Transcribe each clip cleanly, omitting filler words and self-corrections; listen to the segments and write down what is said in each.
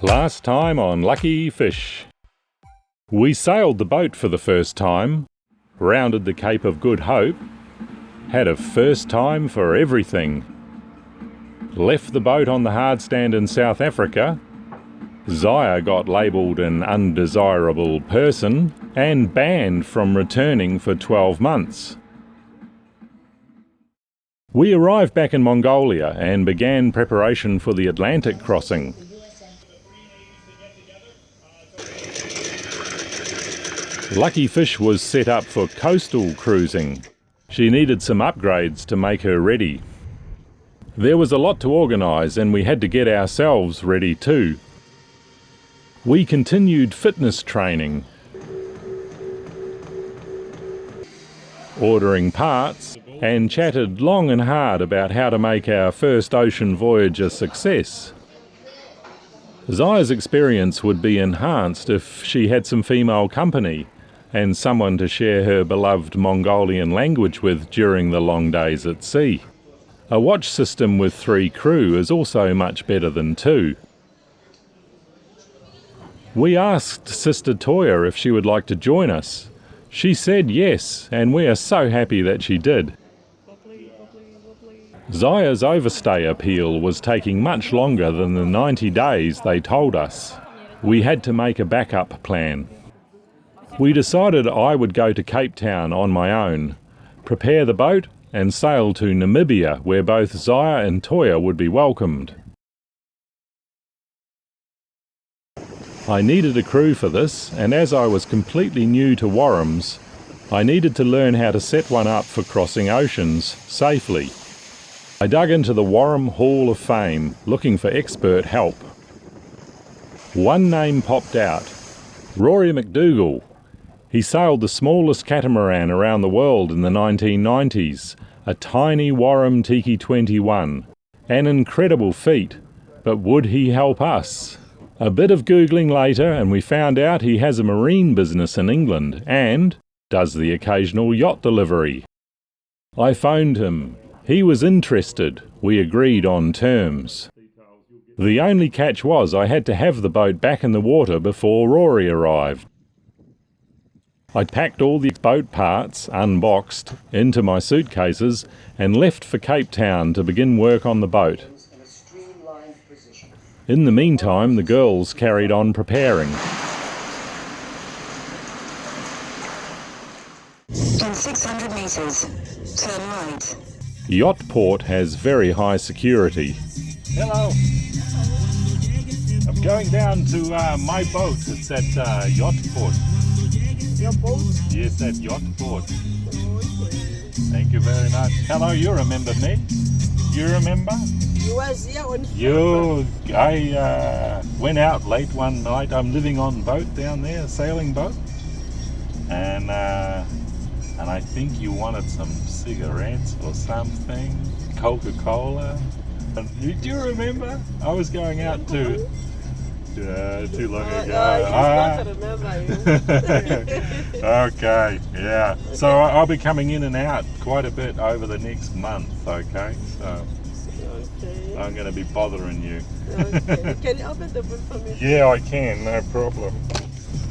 Last time on Lucky Fish. We sailed the boat for the first time, rounded the Cape of Good Hope, had a first time for everything, left the boat on the hard stand in South Africa, Zaya got labelled an undesirable person and banned from returning for 12 months. We arrived back in Mongolia and began preparation for the Atlantic crossing. Luckyfish was set up for coastal cruising. She needed some upgrades to make her ready. There was a lot to organise and we had to get ourselves ready too. We continued fitness training, ordering parts, and chatted long and hard about how to make our first ocean voyage a success. Zaya's experience would be enhanced if she had some female company and someone to share her beloved Mongolian language with during the long days at sea. A watch system with 3 crew is also much better than 2. We asked Sister Toya if she would like to join us. She said yes, and we are so happy that she did. Zaya's overstay appeal was taking much longer than the 90 days they told us. We had to make a backup plan. We decided I would go to Cape Town on my own, prepare the boat and sail to Namibia where both Zaya and Toya would be welcomed. I needed a crew for this, and as I was completely new to Warrams, I needed to learn how to set one up for crossing oceans safely. I dug into the Warram Hall of Fame looking for expert help. One name popped out, Rory McDougall. He sailed the smallest catamaran around the world in the 1990s, a tiny Warram Tiki 21. An incredible feat, but would he help us? A bit of Googling later and we found out he has a marine business in England and does the occasional yacht delivery. I phoned him. He was interested. We agreed on terms. The only catch was I had to have the boat back in the water before Rory arrived. I packed all the boat parts, unboxed, into my suitcases and left for Cape Town to begin work on the boat. In the meantime, the girls carried on preparing. In 600 metres, turn right. Yachtport has very high security. Hello. I'm going down to my boat. It's at Yachtport. Your boat? Yes, at Yachtport. Thank you very much. Hello, you remember me? You remember? You was here on I went out late one night. I'm living on boat down there, a sailing boat. And I think you wanted some cigarettes or something, Coca-Cola. Do you remember? I was going out too long ago. I remember you. Okay, yeah. So I'll be coming in and out quite a bit over the next month, okay? So Okay. I'm going to be bothering you. Okay. Can you open the boot for me? Yeah, I can, no problem.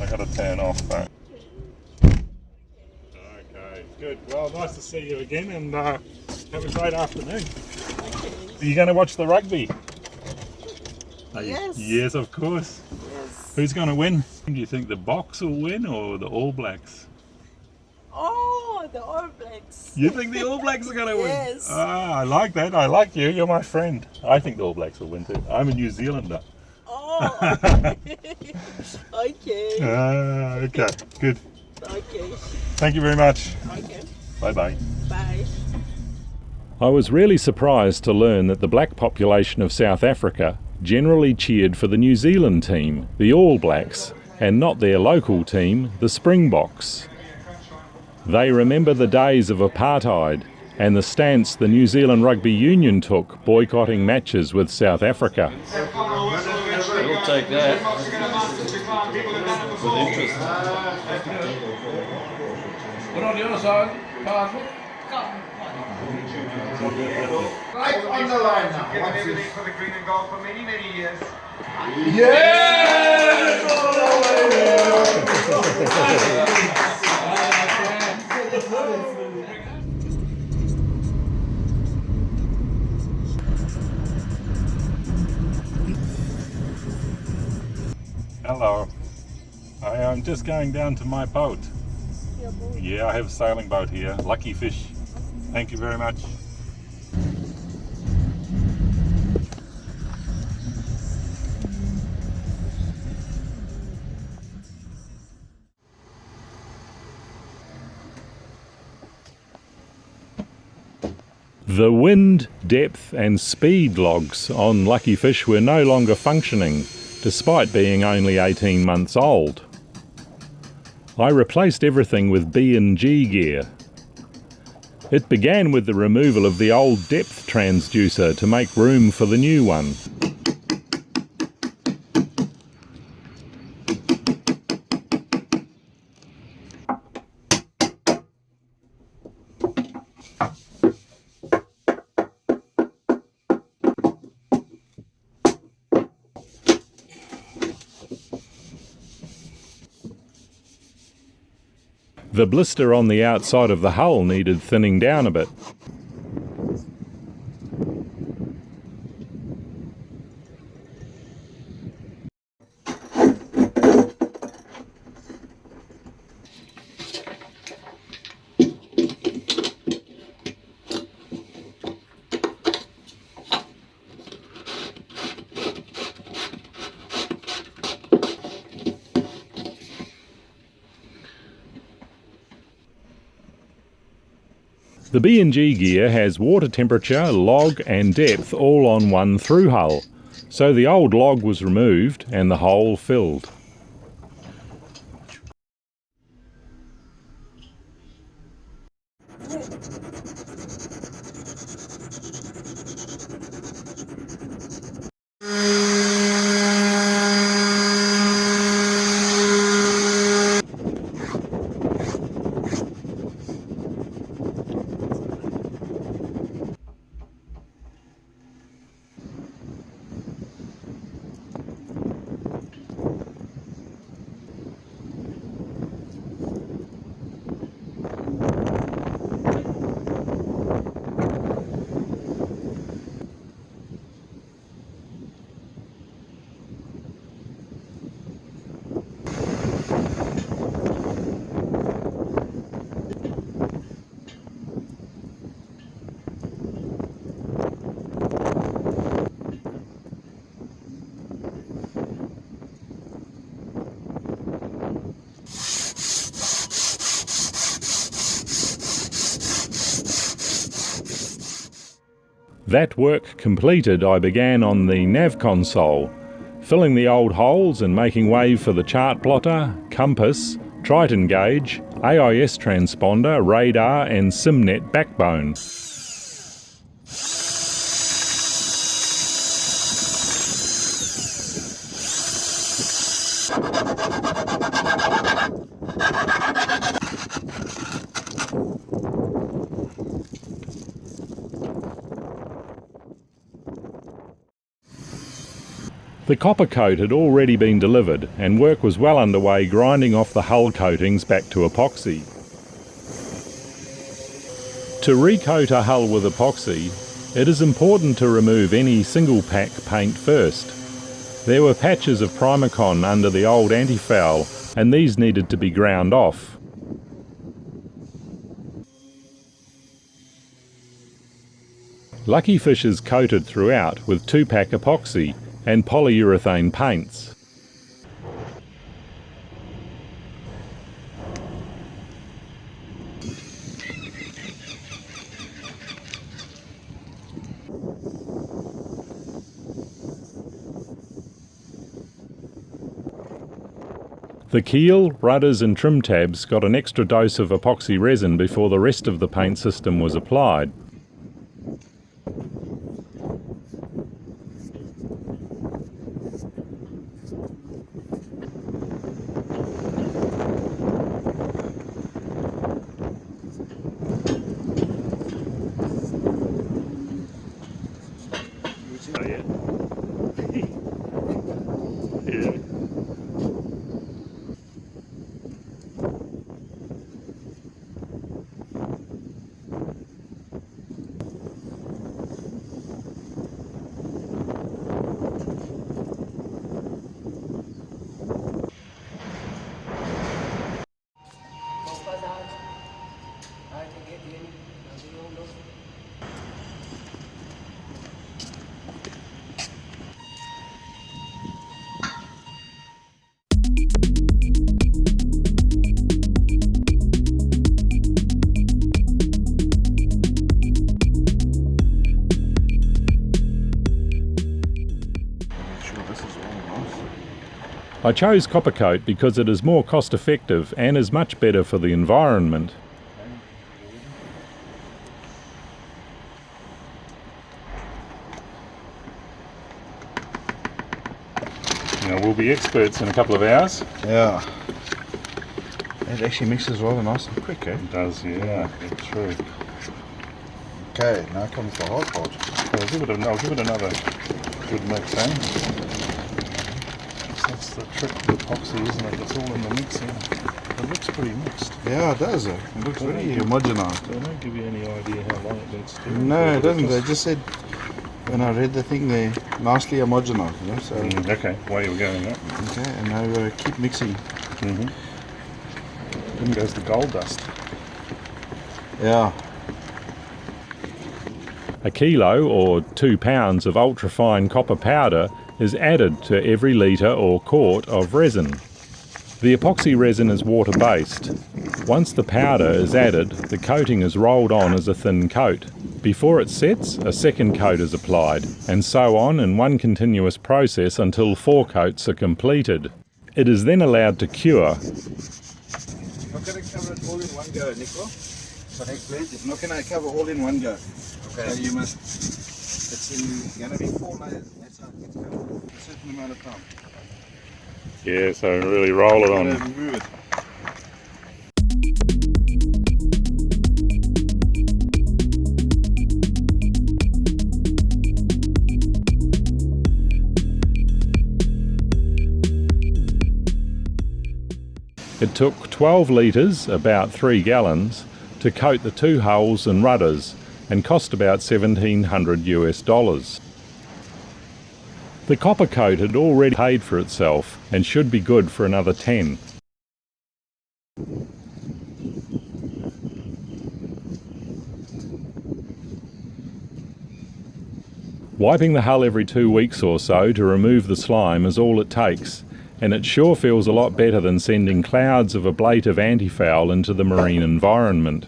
I got to turn off though. Okay, good. Well, nice to see you again and have a great afternoon. Okay. Are you going to watch the rugby? Yes. Yes, of course. Yes. Who's going to win? Do you think the Box will win or the All Blacks? Oh, the All Blacks. You think the All Blacks are going to win? Yes. Ah, I like that. I like you. You're my friend. I think the All Blacks will win too. I'm a New Zealander. Oh. Okay. Okay, good. Okay. Thank you very much. Okay. Bye-bye. Bye. I was really surprised to learn that the black population of South Africa generally cheered for the New Zealand team, the All Blacks, and not their local team, the Springboks. They remember the days of apartheid and the stance the New Zealand Rugby Union took boycotting matches with South Africa. We'll take that with interest. What on the other side? Right on the line now. Given What's everything this? for the green and gold for many, many years. Yes! Hello. I'm just going down to my boat. Yeah, I have a sailing boat here, Luckyfish. Thank you very much. The wind, depth and speed logs on Luckyfish were no longer functioning, despite being only 18 months old. I replaced everything with B&G gear. It began with the removal of the old depth transducer to make room for the new one. The blister on the outside of the hull needed thinning down a bit. The B&G gear has water temperature, log and depth all on one through hull, so the old log was removed and the hole filled. That work completed, I began on the nav console, filling the old holes and making way for the chart plotter, compass, Triton gauge, AIS transponder, radar and SimNet backbone. The copper coat had already been delivered and work was well underway grinding off the hull coatings back to epoxy. To recoat a hull with epoxy, it is important to remove any single pack paint first. There were patches of Primacon under the old antifoul and these needed to be ground off. Luckyfish is coated throughout with 2-pack epoxy and polyurethane paints. The keel, rudders and trim tabs got an extra dose of epoxy resin before the rest of the paint system was applied. nice as well, nice. I chose Coppercoat because it is more cost effective and is much better for the environment. Now we'll be experts in a couple of hours. Yeah. It actually mixes rather nice and quick, eh? It does, yeah, it's true. Okay, now comes the hard part. I'll give it another good mix, eh? That's the trick with epoxy, isn't it? It's all in the mix, yeah. It looks pretty mixed. Yeah, it does. It looks very homogenized. They don't give you any idea how long it needs to. No, it doesn't. They just said, when I read the thing, they're nicely homogenized, you know, so... Okay, away you were going, yeah. Okay, and now we've got to keep mixing. Then goes the gold dust. Yeah. A kilo or 2 pounds of ultrafine copper powder is added to every litre or quart of resin. The epoxy resin is water-based. Once the powder is added, the coating is rolled on as a thin coat. Before it sets, a second coat is applied, and so on in one continuous process until 4 coats are completed. It is then allowed to cure. It's not going to cover it all in one go, Nico. So next please, it's not going to cover all in one go. Okay. So you must, it's going to be 4 layers. That's how it gets covered. A certain amount of time. Yeah, so really roll it on. Move it. It took 12 litres, about 3 gallons, to coat the 2 hulls and rudders, and cost about $1,700 US. The Coppercoat had already paid for itself and should be good for another 10. Wiping the hull every 2 weeks or so to remove the slime is all it takes, and it sure feels a lot better than sending clouds of ablative antifoul into the marine environment.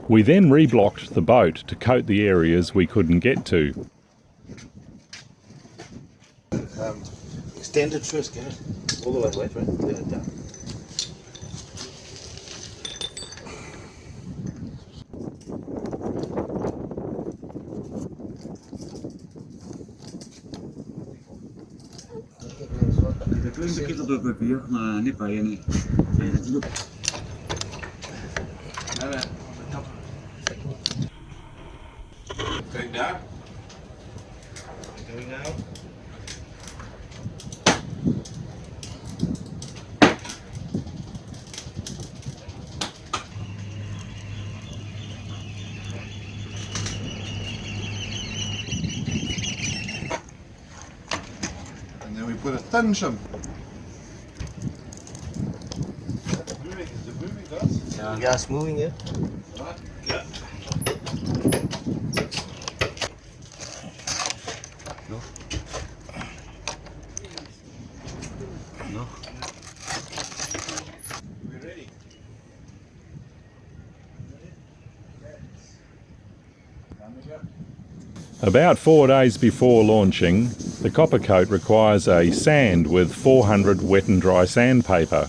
We then reblocked the boat to coat the areas we couldn't get to. Extend it first, get it all the way away, right? Let it down. Dit klinkt een keer op papier, maar niet bij je niet. Going down. Going now. And then we put a thin shim. Is it moving, guys? Yeah, it's moving, yeah. Right, yeah. We're ready. About 4 days before launching, the Coppercoat requires a sand with 400 wet and dry sandpaper.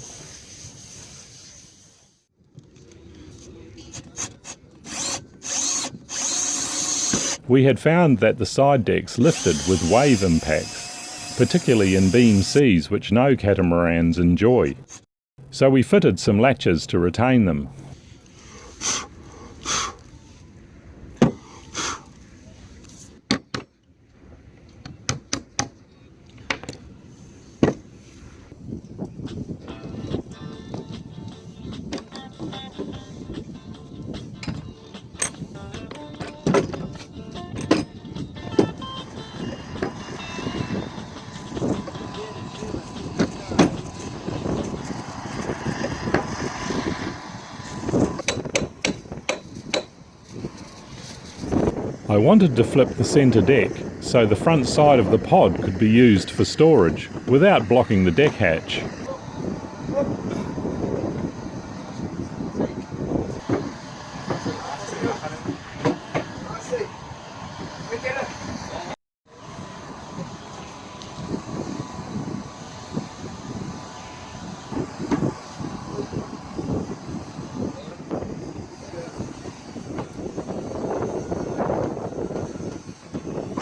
We had found that the side decks lifted with wave impacts, particularly in beam seas which no catamarans enjoy. So we fitted some latches to retain them. I wanted to flip the centre deck so the front side of the pod could be used for storage without blocking the deck hatch.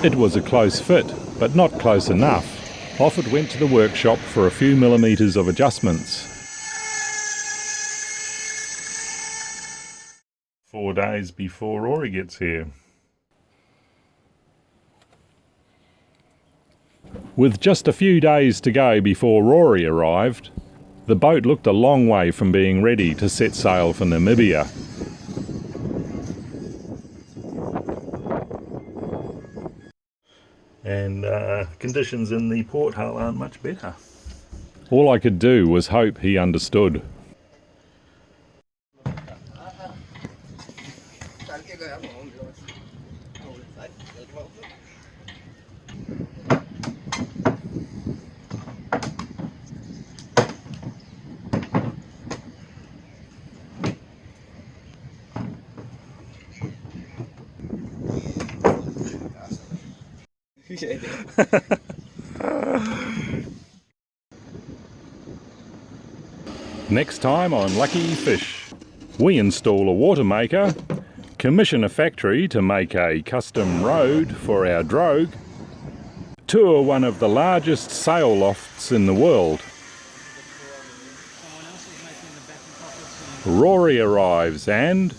It was a close fit, but not close enough. Off it went to the workshop for a few millimetres of adjustments. 4 days before Rory gets here. With just a few days to go before Rory arrived, the boat looked a long way from being ready to set sail for Namibia. And conditions in the porthole aren't much better. All I could do was hope he understood. Next time on Lucky Fish, we install a water maker, commission a factory to make a custom road for our drogue, tour one of the largest sail lofts in the world. Rory arrives and,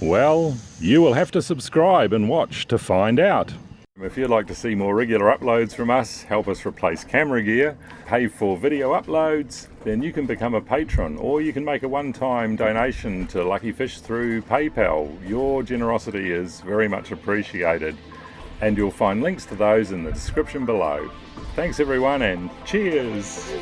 well, you will have to subscribe and watch to find out. If you'd like to see more regular uploads from us, help us replace camera gear, pay for video uploads, then you can become a patron, or you can make a one-time donation to Lucky Fish through PayPal. Your generosity is very much appreciated, and you'll find links to those in the description below. Thanks everyone, and cheers!